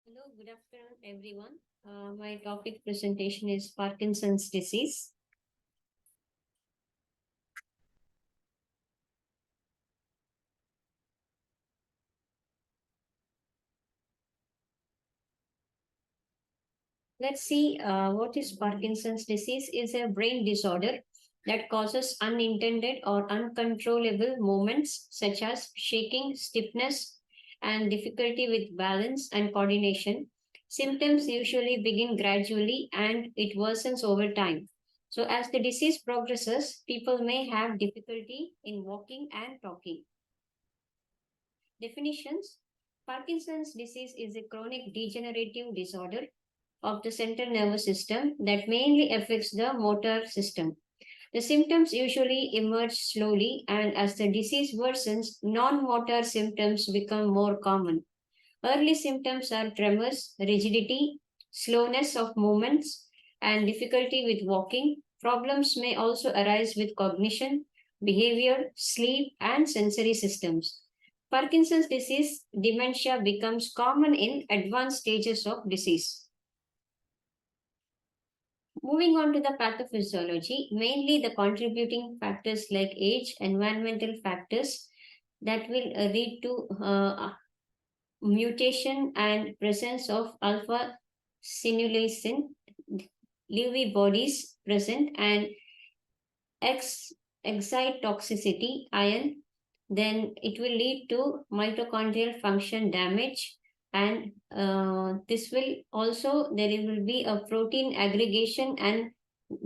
Hello, good afternoon, everyone. My topic presentation is Parkinson's disease. Let's see what is Parkinson's disease is a brain disorder that causes unintended or uncontrollable movements such as shaking, stiffness, and difficulty with balance and coordination. Symptoms usually begin gradually and it worsens over time. So, as the disease progresses, people may have difficulty in walking and talking. Definitions. Parkinson's disease is a chronic degenerative disorder of the central nervous system that mainly affects the motor system. The symptoms usually emerge slowly, and as the disease worsens, non motor symptoms become more common. Early symptoms are tremors, rigidity, slowness of movements, and difficulty with walking. Problems may also arise with cognition, behavior, sleep, and sensory systems. Parkinson's disease dementia becomes common in advanced stages of disease. Moving on to the pathophysiology, mainly the contributing factors like age, environmental factors that will lead to mutation and presence of alpha synuclein Lewy bodies present and X excitotoxicity ion, then it will lead to mitochondrial function damage, and this will also there will be a protein aggregation and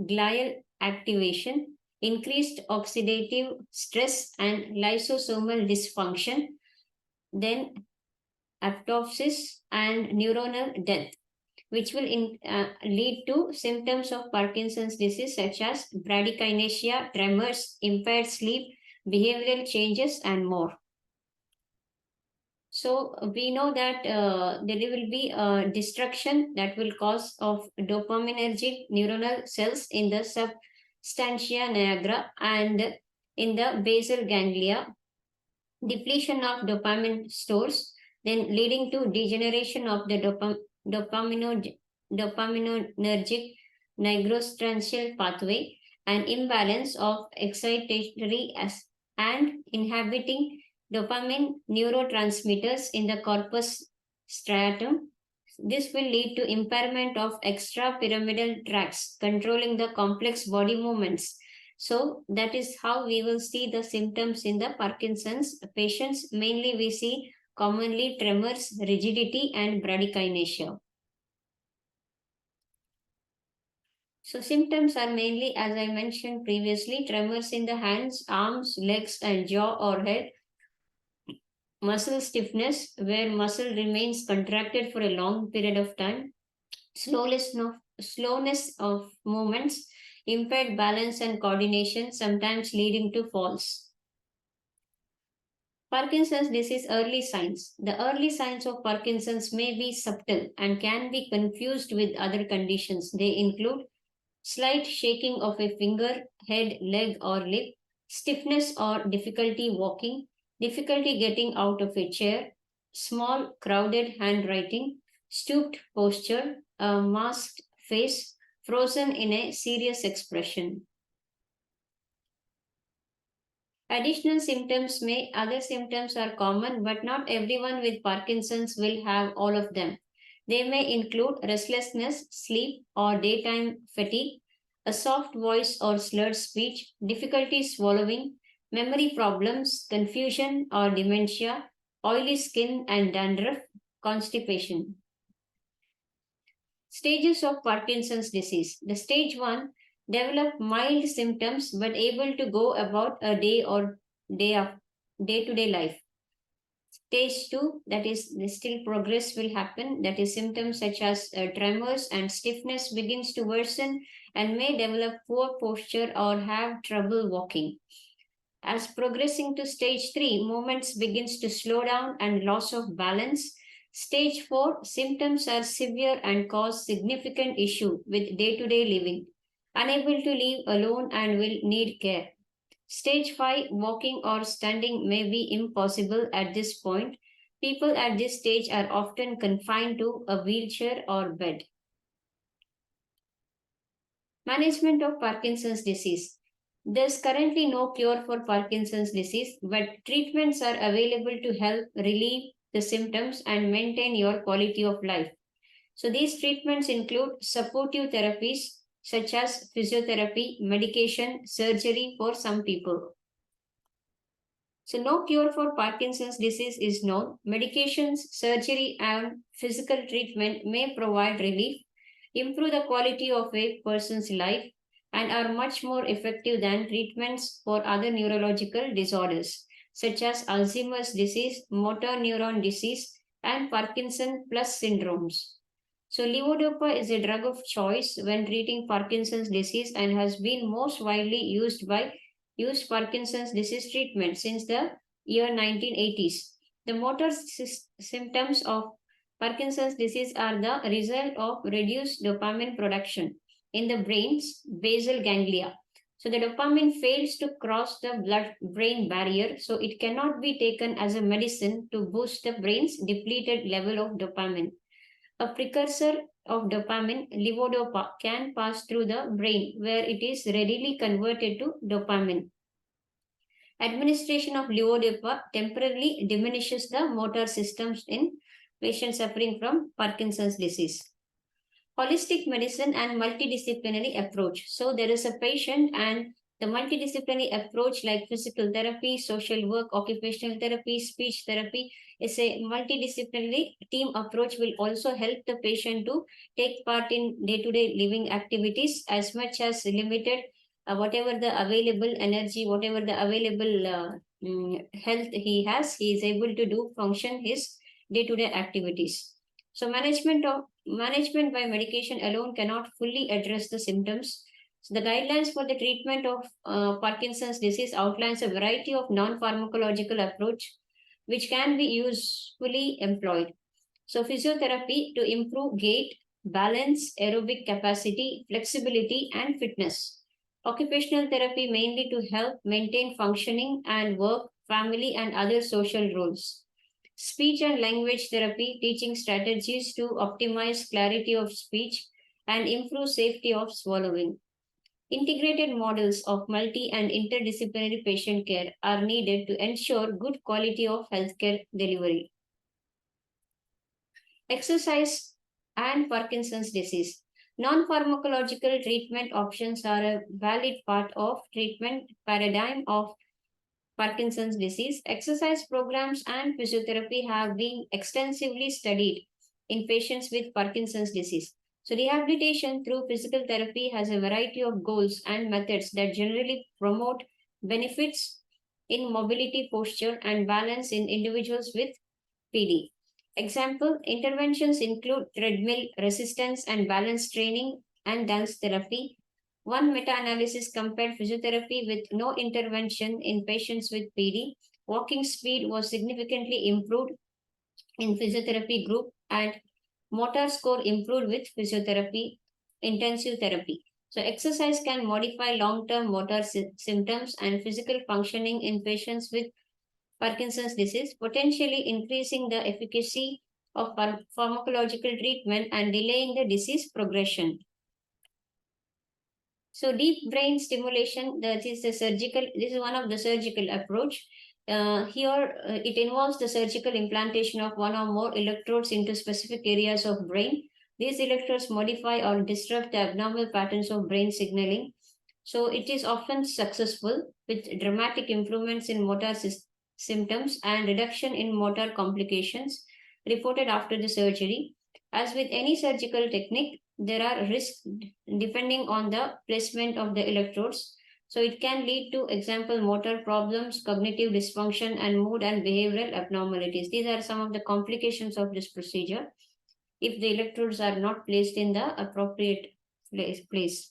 glial activation, increased oxidative stress and lysosomal dysfunction, then apoptosis and neuronal death, which will lead to symptoms of Parkinson's disease such as bradykinesia, tremors, impaired sleep, behavioral changes, and more. So we know that there will be a destruction that will cause of dopaminergic neuronal cells in the substantia nigra and in the basal ganglia, depletion of dopamine stores, then leading to degeneration of the dopamino, dopaminergic nigrostriatal pathway and imbalance of excitatory and inhibiting dopamine neurotransmitters in the corpus striatum. This will lead to impairment of extrapyramidal tracts, controlling the complex body movements. So that is how we will see the symptoms in the Parkinson's patients. Mainly we see commonly tremors, rigidity, and bradykinesia. So symptoms are mainly, as I mentioned previously, tremors in the hands, arms, legs, and jaw or head. Muscle stiffness, where muscle remains contracted for a long period of time. Slowness of movements, impaired balance and coordination, sometimes leading to falls. Parkinson's disease early signs. The early signs of Parkinson's may be subtle and can be confused with other conditions. They include slight shaking of a finger, head, leg, or lip, stiffness or difficulty walking, difficulty getting out of a chair, small, crowded handwriting, stooped posture, a masked face, frozen in a serious expression. Other symptoms are common, but not everyone with Parkinson's will have all of them. They may include restlessness, sleep, or daytime fatigue, a soft voice or slurred speech, difficulty swallowing, memory problems, confusion or dementia, oily skin and dandruff, constipation. Stages of Parkinson's disease. The stage 1 develop mild symptoms but able to go about a day or day to day life. Stage 2, that is, the still progress will happen. That is, symptoms such as tremors and stiffness begins to worsen and may develop poor posture or have trouble walking. As progressing to stage 3, movements begins to slow down and loss of balance. Stage 4, symptoms are severe and cause significant issue with day-to-day living. Unable to live alone and will need care. Stage 5, walking or standing may be impossible at this point. People at this stage are often confined to a wheelchair or bed. Management of Parkinson's disease. There's currently no cure for Parkinson's disease, but treatments are available to help relieve the symptoms and maintain your quality of life. So, these treatments include supportive therapies such as physiotherapy, medication, surgery for some people. So, no cure for Parkinson's disease is known. Medications, surgery, and physical treatment may provide relief, improve the quality of a person's life, and are much more effective than treatments for other neurological disorders, such as Alzheimer's disease, motor neuron disease, and Parkinson plus syndromes. So, levodopa is a drug of choice when treating Parkinson's disease and has been most widely used Parkinson's disease treatment since the year 1980s. The motor symptoms of Parkinson's disease are the result of reduced dopamine production in the brain's basal ganglia. So the dopamine fails to cross the blood-brain barrier, so it cannot be taken as a medicine to boost the brain's depleted level of dopamine. A precursor of dopamine, levodopa, can pass through the brain where it is readily converted to dopamine. Administration of levodopa temporarily diminishes the motor systems in patients suffering from Parkinson's disease. Holistic medicine and multidisciplinary approach. So there is a patient and the multidisciplinary approach like physical therapy, social work, occupational therapy, speech therapy is a multidisciplinary team approach will also help the patient to take part in day-to-day living activities as much as limited whatever the available energy, whatever the available health he has, he is able to do function his day-to-day activities. So management by medication alone cannot fully address the symptoms. So the guidelines for the treatment of Parkinson's disease outlines a variety of non-pharmacological approach which can be usefully employed. So physiotherapy to improve gait, balance, aerobic capacity, flexibility, and fitness. Occupational therapy mainly to help maintain functioning and work, family, and other social roles. Speech and language therapy, teaching strategies to optimize clarity of speech and improve safety of swallowing. Integrated models of multi and interdisciplinary patient care are needed to ensure good quality of healthcare delivery. Exercise and Parkinson's disease. Non-pharmacological treatment options are a valid part of treatment paradigm of Parkinson's disease. Exercise programs and physiotherapy have been extensively studied in patients with Parkinson's disease. So, rehabilitation through physical therapy has a variety of goals and methods that generally promote benefits in mobility, posture, and balance in individuals with PD. Example interventions include treadmill resistance and balance training and dance therapy. One meta analysis compared physiotherapy with no intervention in patients with PD. Walking speed was significantly improved in physiotherapy group and motor score improved with physiotherapy intensive therapy. So, exercise can modify long term motor symptoms and physical functioning in patients with Parkinson's disease, potentially increasing the efficacy of pharmacological treatment and delaying the disease progression. So deep brain stimulation, that is the surgical, this is one of the surgical approach. Here it involves the surgical implantation of one or more electrodes into specific areas of brain. These electrodes modify or disrupt the abnormal patterns of brain signaling. So it is often successful with dramatic improvements in motor symptoms and reduction in motor complications reported after the surgery. As with any surgical technique, there are risks depending on the placement of the electrodes. So it can lead to example motor problems, cognitive dysfunction, and mood and behavioral abnormalities. These are some of the complications of this procedure if the electrodes are not placed in the appropriate place.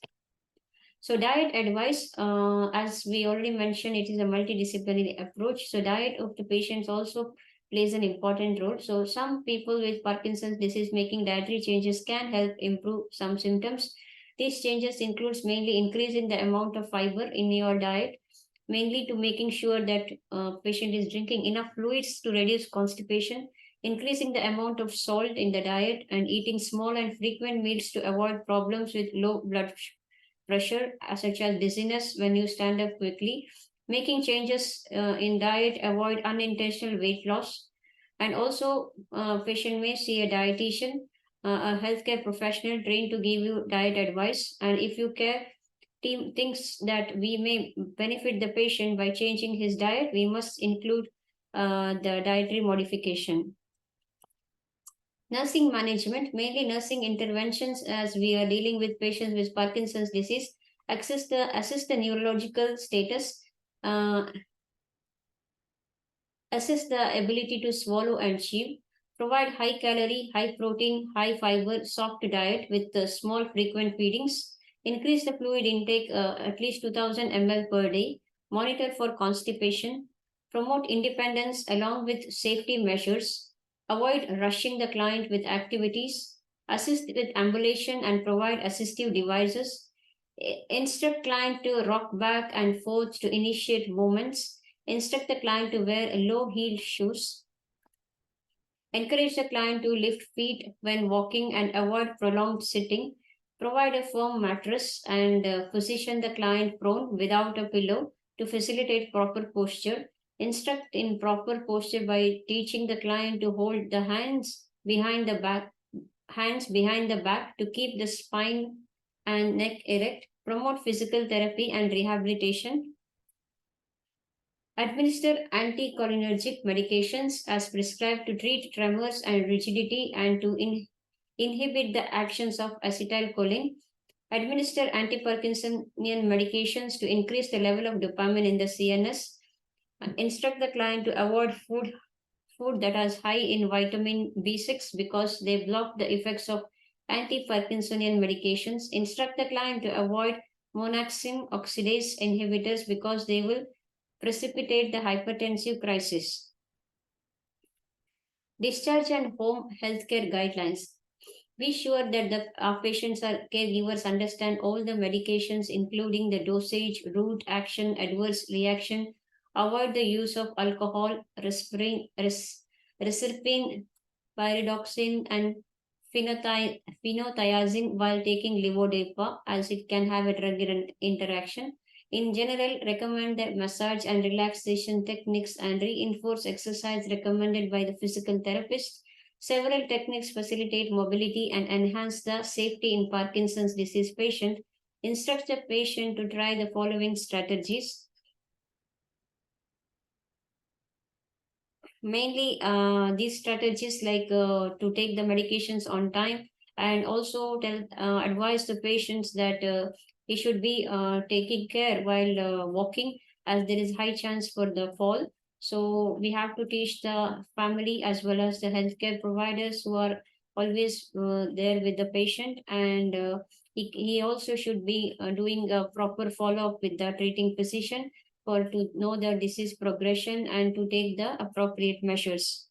So diet advice, as we already mentioned, it is a multidisciplinary approach. So diet of the patients also plays an important role. So some people with Parkinson's disease making dietary changes can help improve some symptoms. These changes includes mainly increasing the amount of fiber in your diet, mainly to making sure that patient is drinking enough fluids to reduce constipation, increasing the amount of salt in the diet, and eating small and frequent meals to avoid problems with low blood pressure, such as dizziness when you stand up quickly. Making changes in diet, avoid unintentional weight loss, and also patient may see a dietitian, a healthcare professional trained to give you diet advice. And if you care team thinks that we may benefit the patient by changing his diet, we must include the dietary modification. Nursing management, mainly nursing interventions as we are dealing with patients with Parkinson's disease, assist the neurological status, uh, assess the ability to swallow and chew, provide high calorie, high protein, high fiber, soft diet with small frequent feedings, increase the fluid intake at least 2000 ml per day, monitor for constipation, promote independence along with safety measures, avoid rushing the client with activities, assist with ambulation and provide assistive devices, instruct client to rock back and forth to initiate movements, instruct the client to wear low heeled shoes, encourage the client to lift feet when walking and avoid prolonged sitting, provide a firm mattress and position the client prone without a pillow to facilitate proper posture, instruct in proper posture by teaching the client to hold the hands behind the back to keep the spine and neck erect, promote physical therapy and rehabilitation, administer anticholinergic medications as prescribed to treat tremors and rigidity and to inhibit the actions of acetylcholine. Administer anti-Parkinsonian medications to increase the level of dopamine in the CNS. Instruct the client to avoid food that is high in vitamin B6 because they block the effects of anti-Parkinsonian medications. Instruct the client to avoid monaxin oxidase inhibitors because they will precipitate the hypertensive crisis. Discharge and home healthcare guidelines. Be sure that our patients or caregivers understand all the medications, including the dosage, route, action, adverse reaction. Avoid the use of alcohol, reserpine, pyridoxine, and phenothiazine while taking levodopa, as it can have a drug interaction. In general, recommend the massage and relaxation techniques and reinforce exercise recommended by the physical therapist. Several techniques facilitate mobility and enhance the safety in Parkinson's disease patient. Instruct the patient to try the following strategies. Mainly, these strategies like to take the medications on time, and also advise the patients that he should be taking care while walking, as there is high chance for the fall. So we have to teach the family as well as the healthcare providers who are always there with the patient, and he also should be doing a proper follow-up with the treating physician for to know the disease progression and to take the appropriate measures.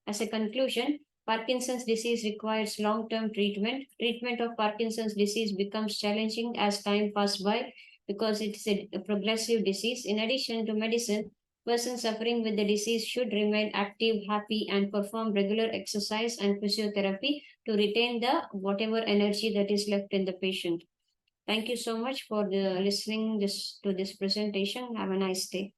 As a conclusion, Parkinson's disease requires long-term treatment. Treatment of Parkinson's disease becomes challenging as time passes by because it's a progressive disease. In addition to medicine, persons suffering with the disease should remain active, happy, and perform regular exercise and physiotherapy to retain the whatever energy that is left in the patient. Thank you so much for listening to this presentation. Have a nice day.